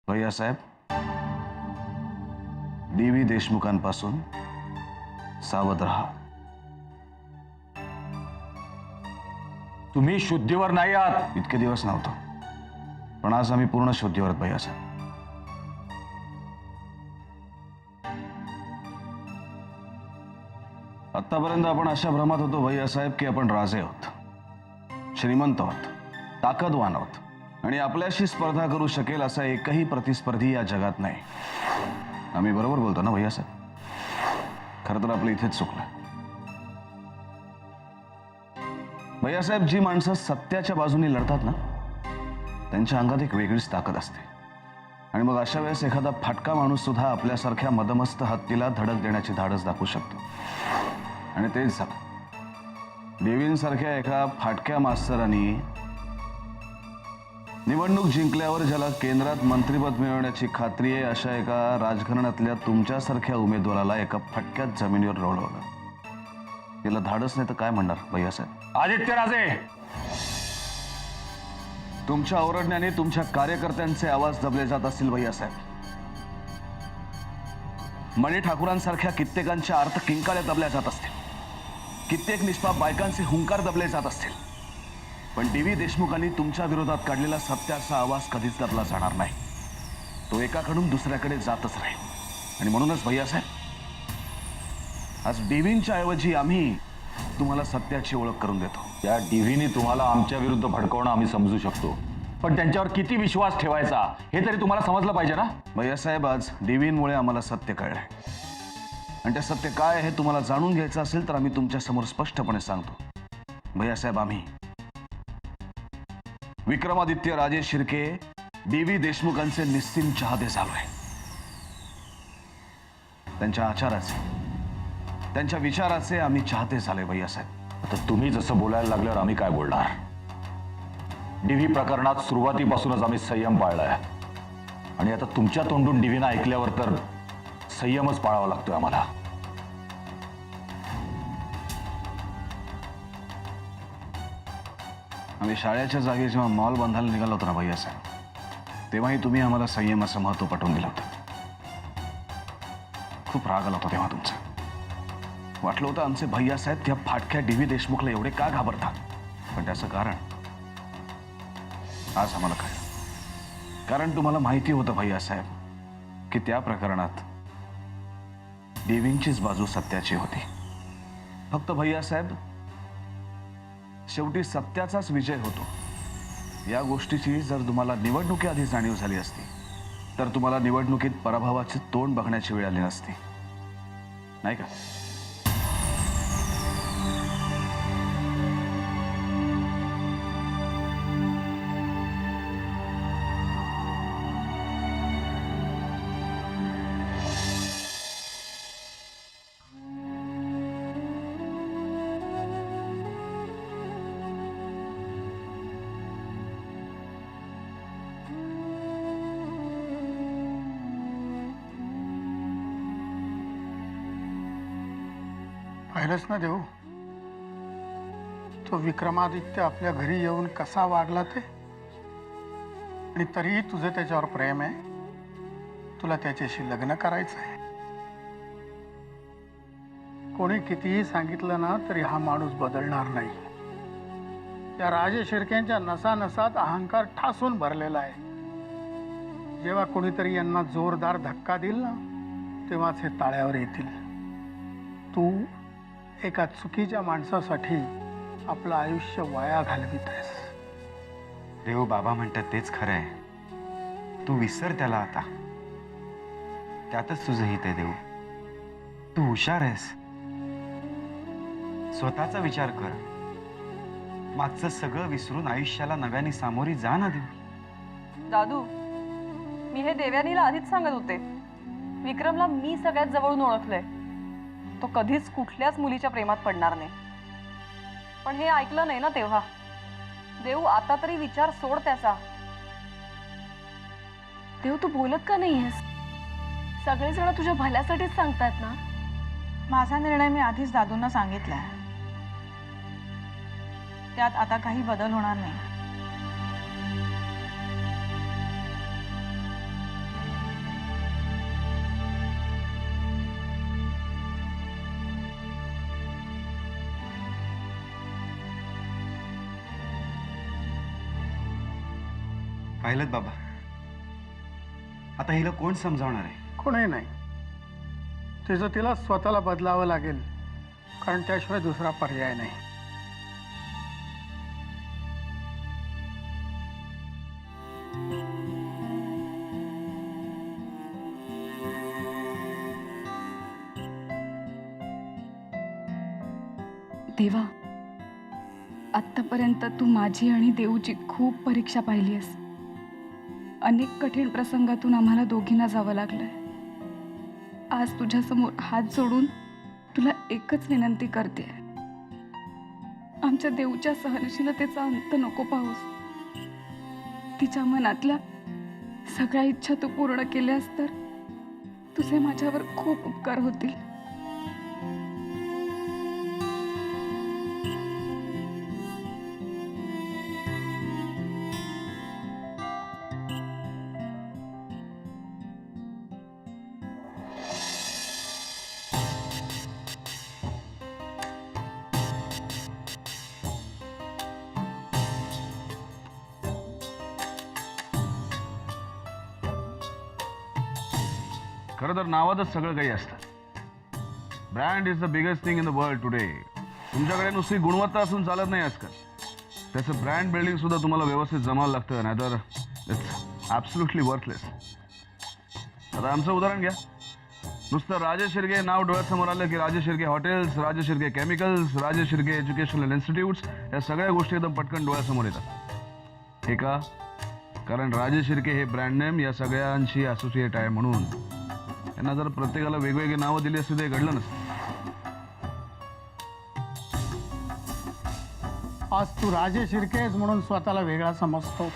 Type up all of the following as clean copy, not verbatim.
भैया साहेब, डीव्ही देशमुखांपासून सावध राहा. तुम्ही शुद्धीवर नाही आहात. इतके दिवस नव्हतो, पण आज आम्ही पूर्ण शुद्धीवर आहोत भैया साहेब. आतापर्यंत आपण अशा भ्रमात होतो भैया साहेब की आपण राजे आहोत, श्रीमंत आहोत, ताकदवान आहोत आणि आपल्याशी स्पर्धा करू शकेल असा एकही प्रतिस्पर्धी या जगात नाही. आम्ही बरोबर बोलतो ना भैया साहेब? खरं तर आपलं इथेच चुकलं. भैया साहेब, जी माणसं सत्याच्या बाजूने लढतात ना, त्यांच्या अंगात एक वेगळीच ताकद असते. आणि मग अशा वेळेस एखादा फाटका माणूस सुद्धा आपल्यासारख्या मदमस्त हत्तीला धडक देण्याची धाडस दाखवू शकतो. आणि तेच झालं. देवींसारख्या एका फाटक्या मास्तरांनी निवडणूक जिंकल्यावर ज्याला केंद्रात मंत्रिपद मिळवण्याची खात्री आहे अशा एका राजघराण्यातल्या तुमच्यासारख्या उमेदवाराला एका फटक्यात जमिनीवर लोळवलं. त्याला धाडस नाही तर काय म्हणणार भैया साहेब? आदित्यराजे, तुमच्या ओरडण्याने तुमच्या कार्यकर्त्यांचे आवाज दबले जात असतील भैया साहेब. मणी ठाकूरांसारख्या कित्येकांच्या अर्थ किंकाळ्या दबल्या जात असतील. कित्येक निष्पाप बायकांचे हुंकार दबले जात असतील. पण डीव्ही देशमुखांनी तुमच्या विरोधात काढलेला सत्याचा आवाज कधीच दबला जाणार नाही. तो एकाकडून दुसऱ्याकडे जातच राहील. आणि म्हणूनच भैया साहेब, आज डीव्हींच्या ऐवजी आम्ही तुम्हाला सत्याची ओळख करून देतो. त्या डीव्हीने तुम्हाला आमच्या विरुद्ध भडकवणं आम्ही समजू शकतो, पण त्यांच्यावर किती विश्वास ठेवायचा हे तरी तुम्हाला समजलं पाहिजे ना. भैया साहेब, आज डीव्हींमुळे आम्हाला सत्य कळलंय. आणि ते सत्य काय हे तुम्हाला जाणून घ्यायचं असेल तर आम्ही तुमच्या समोर स्पष्टपणे सांगतो. भैया साहेब, आम्ही विक्रमादित्य राजे शिर्के डीव्ही देशमुखांचे निस्सीम चाहते झालोय. त्यांच्या आचाराचे, त्यांच्या विचाराचे आम्ही चाहते झाले भैया साहेब. आता तुम्ही जसं बोलायला लागल्यावर आम्ही काय बोलणार? डीव्ही प्रकरणात सुरुवातीपासूनच आम्ही संयम पाळलाय आणि आता तुमच्या तोंडून डीव्हीनं ऐकल्यावर तर संयमच पाळावा लागतोय आम्हाला. आम्ही शाळेच्या जागी जेव्हा मॉल बांधायला निघालो होतो ना भैया साहेब, तेव्हाही तुम्ही आम्हाला संयमाचं महत्व पटवून दिलं होतं. खूप राग आला होता तेव्हा तुमचा. वाटलं होतं आमचे भैया साहेब त्या फाटक्या डीव्ही देशमुखला एवढे का घाबरतात. पण त्याचं कारण आज आम्हाला कळलं. कारण तुम्हाला माहिती होतं भैया साहेब की त्या प्रकरणात डीव्हींचीच बाजू सत्याची होती. फक्त भैया साहेब, शेवटी सत्याचाच विजय होतो या गोष्टीची जर तुम्हाला निवडणुकीआधी जाणीव झाली असती तर तुम्हाला निवडणुकीत पराभवाचे तोंड बघण्याची वेळ आली नसती, नाही का? पाहिलंच ना देऊ, तो विक्रमादित्य आपल्या घरी येऊन कसा वागला ते. आणि तरीही तुझं त्याच्यावर प्रेम आहे, तुला त्याच्याशी लग्न करायचं आहे. कोणी कितीही सांगितलं ना तरी हा माणूस बदलणार नाही. त्या राजे शिर्केंच्या नसानसात अहंकार ठासून भरलेला आहे. जेव्हा कोणीतरी यांना जोरदार धक्का देईल ना तेव्हाच हे ताळ्यावर येतील. तू एका चुकीच्या माणसासाठी आपलं आयुष्य वाया घालवित आहेस. देव बाबा म्हणतात तेच खरं आहे. तू विसर त्याला आता. त्यातच तुझं हित आहे देव. तू हुशार आहेस. स्वतःचा विचार कर. मागचं सगळं विसरून आयुष्याला नव्याने सामोरी जा ना देव. दादू, मी हे देव्यानीला आधीच सांगत होते. विक्रमला मी सगळ्यात जवळून ओळखलंय. तो कधीच कुठल्याच मुलीच्या प्रेमात पडणार नाही. पण हे ऐकलं नाही ना तेव्हा. देव, आता तरी विचार सोड त्याचा. देव, तू बोलत का नाहीयेस? सगळेजण तुझ्या भल्यासाठीच सांगतात ना. माझा निर्णय मी आधीच दादूंना सांगितलाय. त्यात आता काही बदल होणार नाही. पाहिलं बाबा, आता हिला कोण समजावणार आहे? कोणी नाही. तिचं तिला स्वतःला बदलावं लागेल, कारण त्याशिवाय दुसरा पर्याय नाही. देवा, आत्तापर्यंत तू माझी आणि देऊची खूप परीक्षा पाहिली आहेस. अनेक कठीण प्रसंगातून आम्हाला दोघींना जावं लागलंय. आज तुझ्यासमोर हात जोडून तुला एकच विनंती करते, आमच्या देऊच्या सहनशीलतेचा अंत नको पाहूस. तिच्या मनातल्या सगळ्या इच्छा तू पूर्ण केल्यास तर तुझे माझ्यावर खूप उपकार होतील. खरं तर नावातच सगळं काही असतं. Brand is the biggest thing in the world today. तुमच्याकडे नुसती गुणवत्ता असून चालत नाही आजकाल. त्याचं ब्रँड बिल्डिंग सुद्धा तुम्हाला व्यवस्थित जमायला लागतं, नाहीतर इट्स ॲब्सोल्युटली वर्थलेस. आता आमचं उदाहरण घ्या. नुसतं राजे शिर्के नाव डोळ्यासमोर आलं की राजे शिर्के हॉटेल्स, राजे शिर्के केमिकल्स, राजे शिर्के एज्युकेशनल इन्स्टिट्यूट्स, या सगळ्या गोष्टी एकदम पटकन डोळ्यासमोर येतात. हे का? कारण राजे शिर्के हे ब्रँड नेम या सगळ्यांशी असोसिएट आहे. म्हणून त्यांना जर प्रत्येकाला वेगवेगळी नावं दिली असती ते घडलं नसतं. आज तू राजे शिर्केस म्हणून स्वतःला वेगळा समजतो,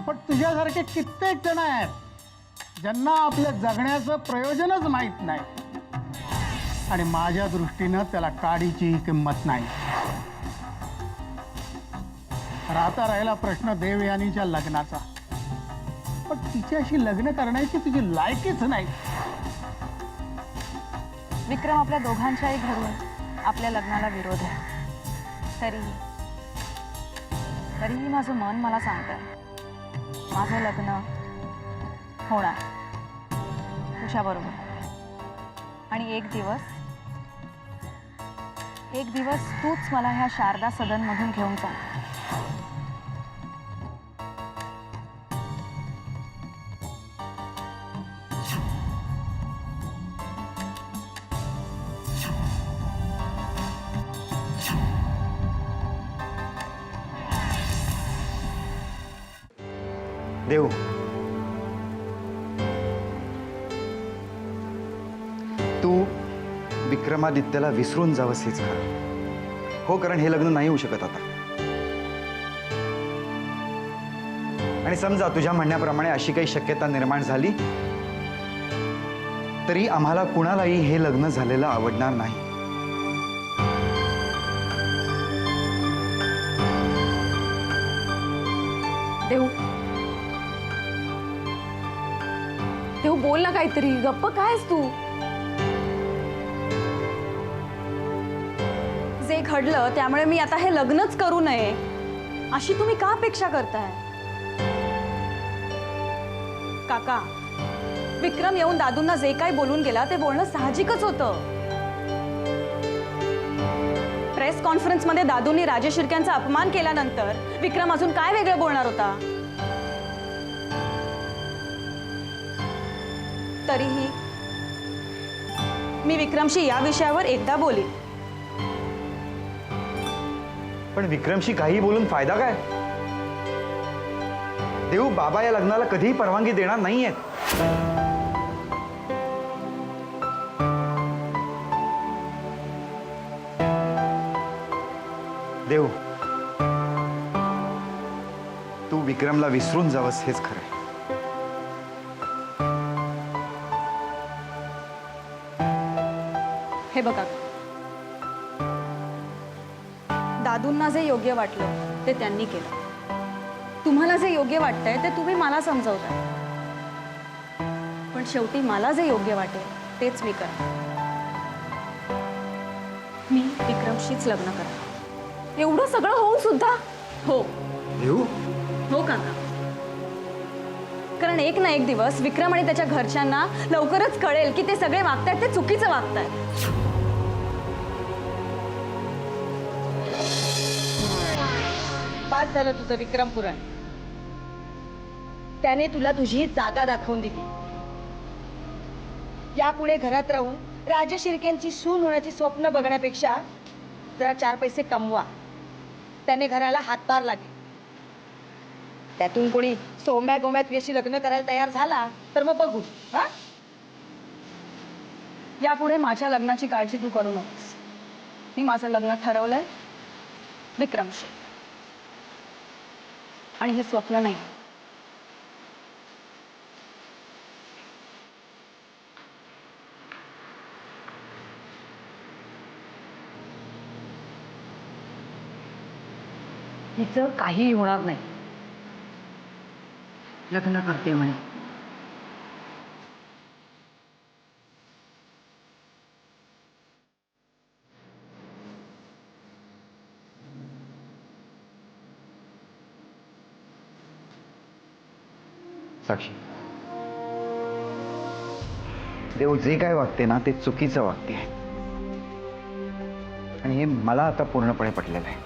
पण तुझ्यासारखे कित्येक जण आहेत ज्यांना आपल्या जगण्याचं प्रयोजनच माहीत नाही, आणि माझ्या दृष्टीनं त्याला काडीची किंमत नाही. आता राहिला प्रश्न देवयानीच्या लग्नाचा, पण तिच्याशी लग्न करण्याची तुझी लायकीच नाही. विक्रम आपल्या दोघांच्याही घरून आपल्या लग्नाला विरोध आहे. तरीही माझं मन मला सांगतंय माझं लग्न होणार तुझ्याबरोबर. आणि एक दिवस तूच मला ह्या शारदा सदनमधून घेऊन जा. देऊ, तू विक्रमादित्यला विसरून जावंस हेच खरं. हो, कारण हे लग्न नाही होऊ शकत आता. आणि समजा तुझ्या म्हणण्याप्रमाणे अशी काही शक्यता निर्माण झाली तरी आम्हाला कुणालाही हे लग्न झालेलं आवडणार नाही. देऊ, देऊ बोल ना काहीतरी. गप्प काय आहेस तू? जे घडलं त्यामुळे मी आता हे लग्नच करू नये अशी तुम्ही का अपेक्षा करताय? काका, विक्रम येऊन दादूंना जे काही बोलून गेला ते बोलणं साहजिकच होतं. प्रेस कॉन्फरन्समध्ये दादूंनी राजे शिर्क्यांचा अपमान केल्यानंतर विक्रम अजून काय वेगळं बोलणार होता? तरीही मी विक्रमशी या विषयावर एकदा बोली. पण विक्रमशी काही बोलून फायदा काय? देऊ, बाबा या लग्नाला कधीही परवानगी देणार नाहीयेत. देऊ, तू विक्रमला विसरून जावंस हेच खरंय. हे बघा, दादूंना जे योग्य वाटलं ते त्यांनी केलं. तुम्हाला जे योग्य वाटतंय ते तुम्ही मला समजवताय, पण शेवटी मला जे योग्य वाटेल तेच मी करणार. मी विक्रमशीच लग्न करणार. एवढं सगळं होऊन सुद्धा? हो देऊ, हो काका, कारण एक ना एक दिवस विक्रम आणि त्याच्या घरच्यांना लवकरच कळेल की ते सगळे वागतायत ते चुकीचं वागतायत. बाद झालं तुझं विक्रम पुराण. त्याने तुला तुझी जागा दाखवून दिली. यापुढे घरात राहून राजा शिर्केंची सून होण्याची स्वप्न बघण्यापेक्षा जरा 4 पैसे कमवा. त्याने घराला हातभार लागेल. त्यातून कोणी सोम्या गोम्या तुझ्याशी लग्न करायला तयार झाला तर मग बघू. हा, यापुढे माझ्या लग्नाची काळजी तू करू नकोस. मी माझं लग्न ठरवलंय विक्रमशी, आणि हे स्वप्न नाही. हिचं काहीही होणार नाही. लग्न करते म्हणे. साक्षी, देव जे काय वागते ना ते चुकीचं वागते आहे, आणि हे मला आता पूर्णपणे पटलेलं आहे.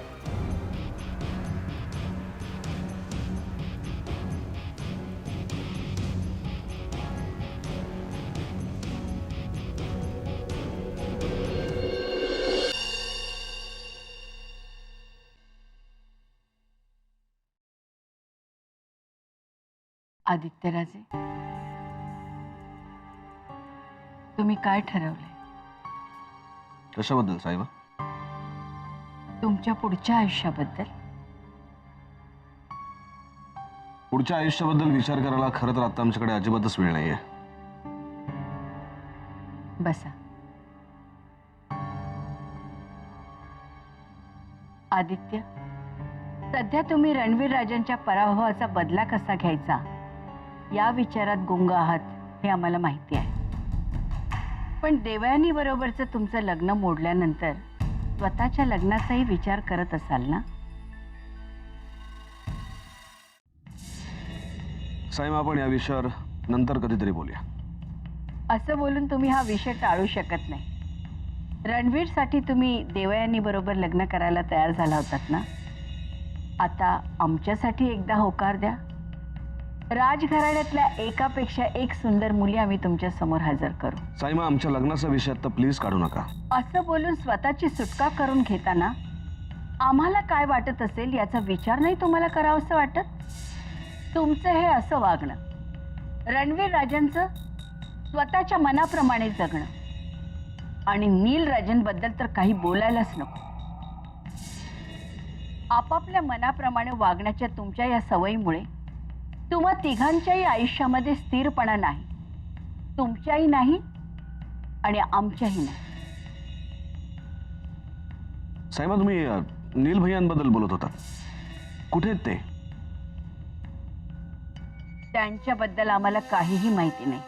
आदित्यराजे, तुम्ही काय ठरवले? कशाबद्दल साहेब? तुमच्या पुढच्या आयुष्याबद्दल. पुढच्या आयुष्याबद्दल विचार करायला खरं तर आता आमच्याकडे अजिबातच वेळ नाहीये. बसा. आदित्य, सध्या तुम्ही रणवीर राजांच्या पराभवाचा बदला कसा घ्यायचा या विचारात गुंग आहात हे आम्हाला माहिती आहे. पण देवयानी बरोबरचं तुमचं लग्न मोडल्यानंतर स्वतःच्या लग्नाचाही विचार करत असाल ना? साहेब, आपण या विषयावर नंतर कधीतरी बोलूया. असं बोलून तुम्ही हा विषय टाळू शकत नाही. रणवीरसाठी तुम्ही देवयानी बरोबर लग्न करायला तयार झाला होतात ना? आता आमच्यासाठी एकदा होकार द्या. राजघराण्यातल्या एकापेक्षा एक सुंदर मुली आम्ही तुमच्या समोर हजर करू. साईमा, आमच्या लग्नाचा विषय आता प्लीज काढू नका. असं बोलून स्वतःची सुटका करून घेताना आम्हाला काय वाटत असेल याचा विचार नाही तुम्हाला करावंसं वाटत? तुमचं हे असं वागणं, रणवीर राजांचं स्वतःच्या मनाप्रमाणे जगणं, आणि नील राजांबद्दल तर काही बोलायलाच नको. आपापल्या मनाप्रमाणे वागण्याच्या तुमच्या या सवयीमुळे तुम्हा तिघांच्याही आयुष्यामध्ये स्थिरपणा नाही. तुमच्याही नाही आणि आमच्याही नाही. साईमा, तुम्ही नील भैयांबद्दल बोलत होता. कुठे आहेत ते? त्यांच्याबद्दल आम्हाला काहीही माहिती नाही.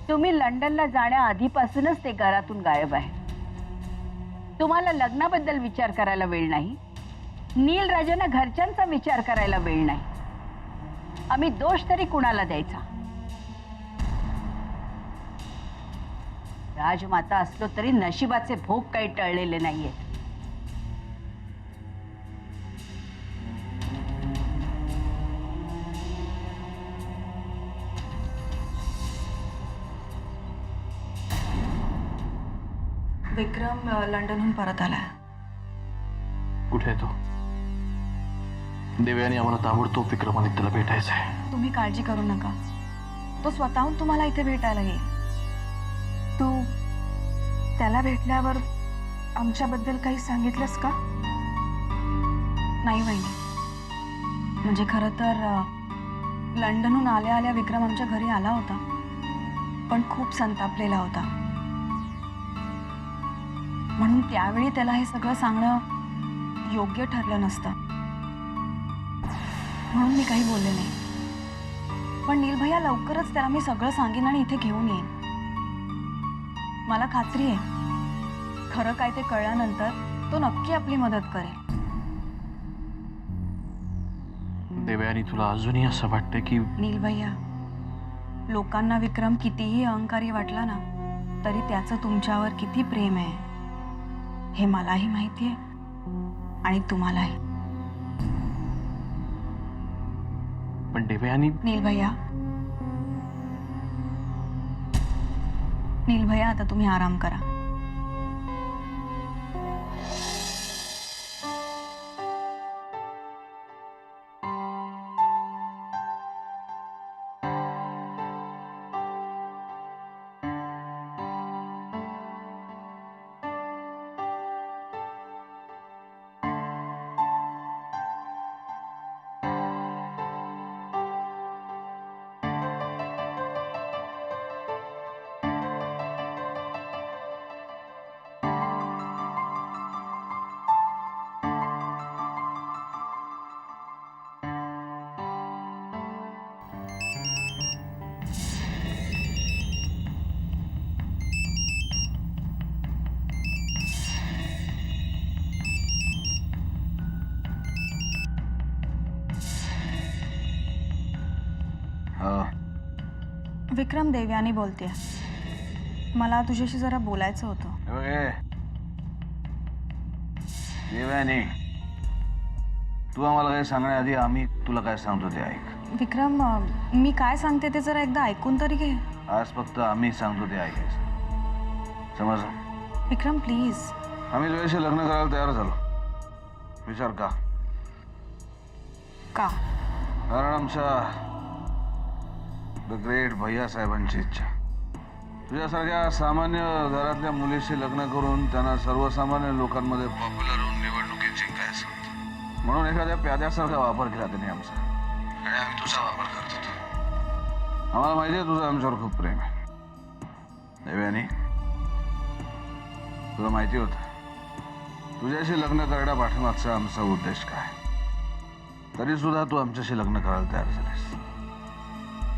तुम्ही लंडनला जाण्याआधीपासूनच ते घरातून गायब आहे. तुम्हाला लग्नाबद्दल विचार करायला वेळ नाही. नील राजांना घरच्यांचा विचार करायला वेळ नाही. आम्ही दोष तरी कुणाला द्यायचा? राजमाता असलो तरी नशिबाचे भोग काही टळलेले नाहीयेत. विक्रम लंडनहून परत आलाय. कुठे आहे तो? देवयानी आम्हाला ताबडतोब विक्रम आदित्यला भेटायचं आहे. तुम्ही काळजी करू नका. तो स्वतःहून तुम्हाला इथे भेटायला येईल. तू त्याला भेटल्यावर आमच्याबद्दल काही सांगितलंस का? नाही वहिनी. म्हणजे खरं तर लंडनहून आल्या आल्या विक्रम आमच्या घरी आला होता, पण खूप संतापलेला होता. म्हणून त्यावेळी त्याला हे सगळं सांगणं योग्य ठरलं नसतं, म्हणून मी काही बोलले नाही. पण नील भैया लवकरच त्याला मी सगळं सांगेन आणि इथे घेऊन येईन. मला खात्री आहे खरं काय ते कळल्यानंतर तो नक्की आपली मदत करेल. देवयानी तुला अजूनही असं वाटतं की नील भैया, लोकांना विक्रम कितीही अहंकारी वाटला ना तरी त्याचं तुमच्यावर किती प्रेम आहे हे मलाही माहिती आहे आणि तुम्हालाही. पण देवयानी नील भैया आता तुम्ही आराम करा. विक्रम, देवयानी बोलते. मला तुझ्याशी जरा बोलायचं होतं. देवयानी, तू आम्हाला काय सांगण्याआधी आम्ही तुला काय सांगतो ते ऐक. विक्रम, मी काय सांगते ते जरा एकदा ऐकून तरी घे. आज फक्त आम्ही सांगतो ते ऐकायचं, समजलं? विक्रम प्लीज. आम्ही तुझ्याशी लग्न करायला तयार झालो. विचार का? का? कारण आमच्या द ग्रेट भैया साहेबांची इच्छा. तुझ्यासारख्या सामान्य घरातल्या मुलीशी लग्न करून त्यांना सर्वसामान्य लोकांमध्ये पॉप्युलर होऊन निवडणुकीत जिंकायचं. म्हणून एखाद्या प्याद्यासारखा वापर केला त्यांनी आमचा आणि आम्ही तुझा वापर करत होतो. आम्हाला माहिती आहे तुझं आमच्यावर खूप प्रेम आहे. देवयानी, तुला माहिती होतं तुझ्याशी लग्न करण्या पाठीमागचा आमचा उद्देश काय, तरी सुद्धा तू आमच्याशी लग्न करायला तयार झालीस.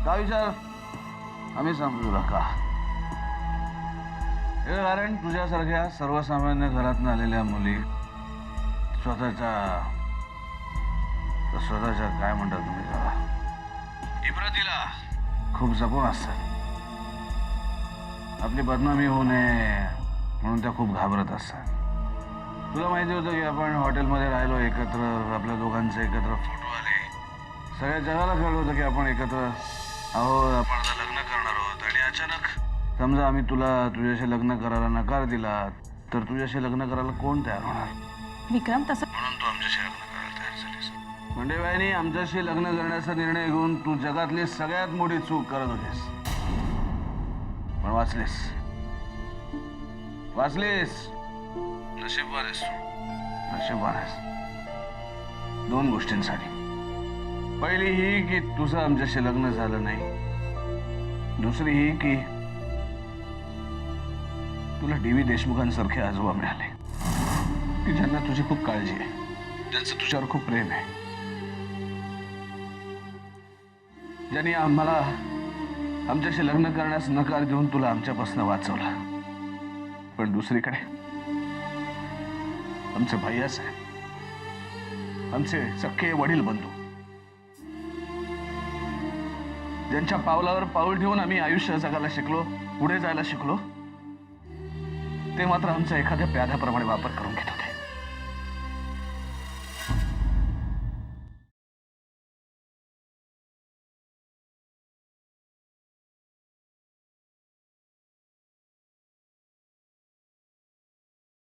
का विचार? आम्ही सांगतो तुला का. हे कारण तुझ्यासारख्या सर्वसामान्य घरातून आलेल्या मुली स्वतःच्या काय म्हणतात तुम्ही त्याला, इब्रतीला खूप जपून असतात. आपली बदनामी होऊ नये म्हणून त्या खूप घाबरत असतात. तुला माहिती होतं की आपण हॉटेलमध्ये राहिलो एकत्र, आपल्या दोघांचे एकत्र फोटो आले, सगळ्या जगाला कळलं होतं की आपण एकत्र आहोत, आपण आता लग्न करणार आहोत. आणि अचानक समजा आम्ही तुझ्याशी लग्न करायला नकार दिला तर तुझ्याशी लग्न करायला कोण तयार होणार? विक्रम तसं. म्हणून तू आमच्याशी लग्न करायला तयार झालीस. म्हणजे बाईनी आमच्याशी लग्न करण्याचा निर्णय घेऊन तू जगातली सगळ्यात मोठी चूक करत होतीस, पण वाचलीस. नशीबवान आहेस तू, नशीबवान आहेस. 2 गोष्टींसाठी. पहिली ही की तुझं आमच्याशी लग्न झालं नाही. दुसरी ही की तुला डी.व्ही. देशमुखांसारखे आजोबा मिळाले की ज्यांना तुझी खूप काळजी आहे, ज्यांचं तुझ्यावर खूप प्रेम आहे, ज्यांनी आम्हाला आमच्याशी लग्न करण्यास नकार देऊन तुला आमच्यापासून वाचवलं. पण दुसरीकडे आमचे भैया साहेब, आमचे सख्खे वडील बंधू, ज्यांच्या पावलावर पाऊल ठेवून आम्ही आयुष्य जगायला शिकलो, पुढे जायला शिकलो, ते मात्र आमचा एखाद्या प्याद्याप्रमाणे वापर करून घेत होते.